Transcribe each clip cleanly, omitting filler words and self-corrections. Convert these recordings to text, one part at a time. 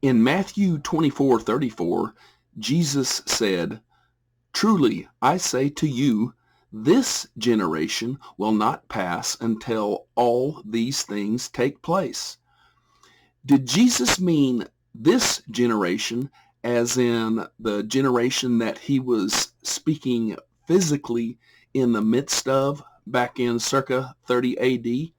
In Matthew 24:34, Jesus said, "Truly, I say to you, this generation will not pass until all these things take place." Did Jesus mean this generation as in the generation that he was speaking physically in the midst of back in circa 30 AD?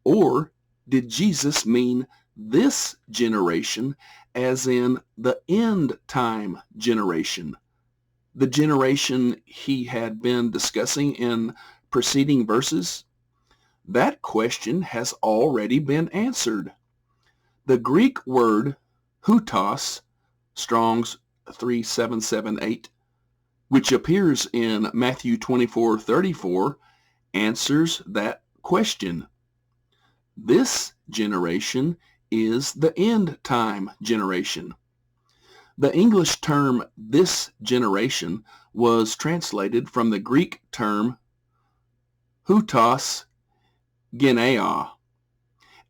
Or did Jesus mean this generation as in the end time generation, the generation he had been discussing in preceding verses? That question has already been answered. The Greek word houtos, Strong's 3778, which appears in Matthew 24:34, answers that question. This generation is the end time generation. The English term this generation was translated from the Greek term houtos genea,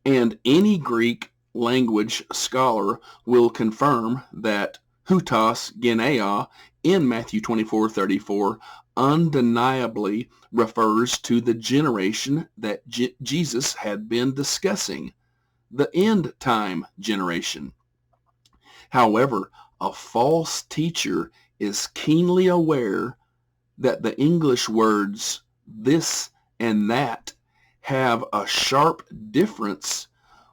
and any Greek language scholar will confirm that houtos genea in Matthew 24:34 undeniably refers to the generation that Jesus had been discussing, the end time generation. However, a false teacher is keenly aware that the English words this and that have a sharp difference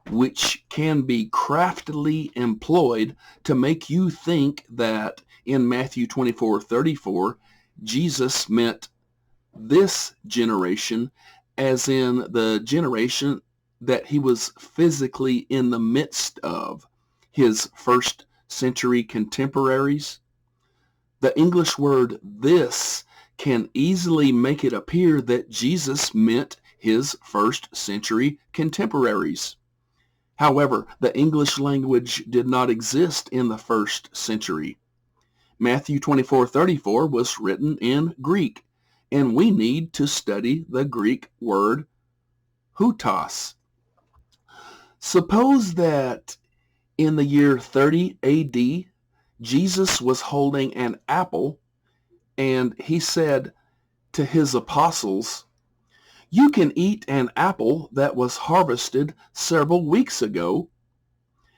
which can be craftily employed to make you think that in Matthew 24:34, Jesus meant this generation as in the generation that he was physically in the midst of, his first century contemporaries. The English word this can easily make it appear that Jesus meant his first century contemporaries. However, the English language did not exist in the first century. Matthew 24:34 was written in Greek, and we need to study the Greek word houtos. Suppose that in the year 30 AD, Jesus was holding an apple, and he said to his apostles, "You can eat an apple that was harvested several weeks ago.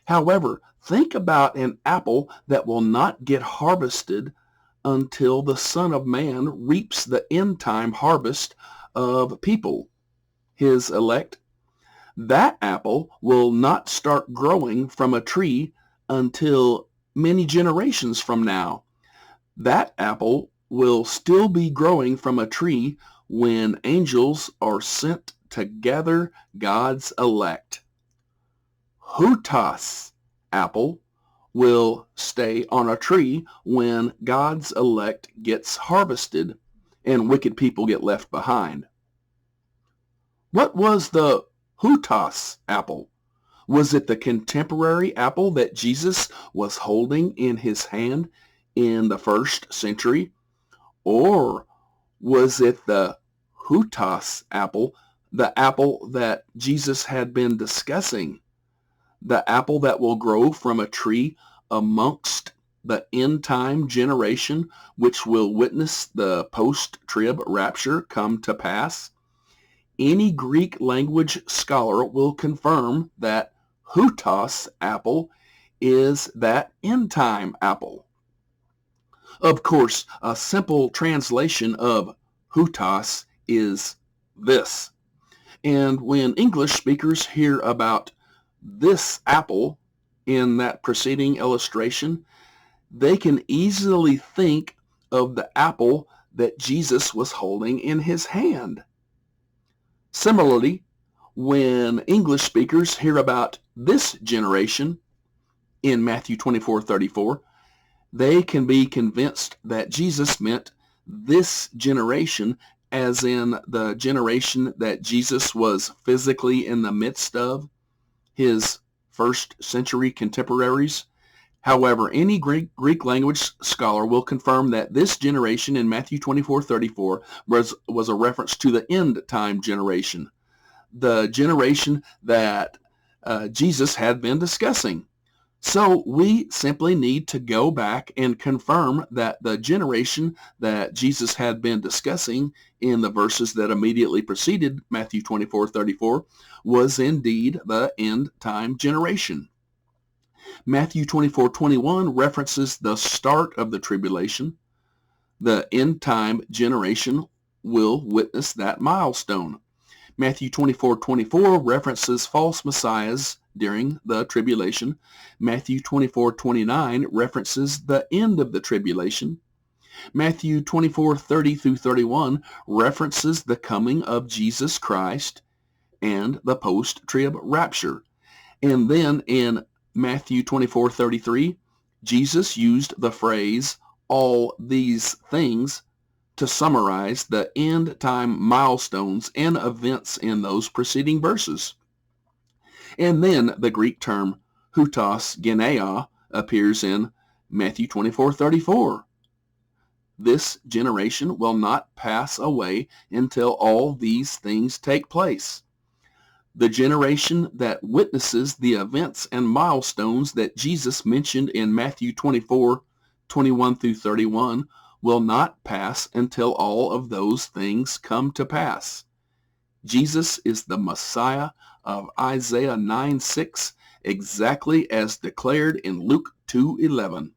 However, think about an apple that will not get harvested until the Son of Man reaps the end-time harvest of people, his elect. That apple will not start growing from a tree until many generations from now. That apple will still be growing from a tree when angels are sent to gather God's elect. Houtos apple will stay on a tree when God's elect gets harvested and wicked people get left behind." What was the houtos apple? Was it the contemporary apple that Jesus was holding in his hand in the first century? Or was it the houtos apple, the apple that Jesus had been discussing, the apple that will grow from a tree amongst the end-time generation, which will witness the post-trib rapture come to pass? Any Greek language scholar will confirm that houtos apple is that end-time apple. Of course, a simple translation of houtos is this. And when English speakers hear about this apple in that preceding illustration, they can easily think of the apple that Jesus was holding in his hand. Similarly, when English speakers hear about this generation in Matthew 24:34, they can be convinced that Jesus meant this generation as in the generation that Jesus was physically in the midst of, his first century contemporaries. However, any Greek language scholar will confirm that this generation in Matthew 24:34 was a reference to the end time generation, the generation that Jesus had been discussing. So we simply need to go back and confirm that the generation that Jesus had been discussing in the verses that immediately preceded Matthew 24:34 was indeed the end time generation. Matthew 24:21 references the start of the tribulation. The end time generation will witness that milestone. Matthew 24:24 references false messiahs during the tribulation. Matthew 24:29 references the end of the tribulation. Matthew 24:30 through 31 references the coming of Jesus Christ and the post-trib rapture. And then in Matthew 24:33, Jesus used the phrase, all these things, to summarize the end time milestones and events in those preceding verses. And then the Greek term houtos genea appears in Matthew 24:34. This generation will not pass away until all these things take place. The generation that witnesses the events and milestones that Jesus mentioned in Matthew 24:21 through 31 will not pass until all of those things come to pass. Jesus is the Messiah of Isaiah 9:6, exactly as declared in Luke 2:11.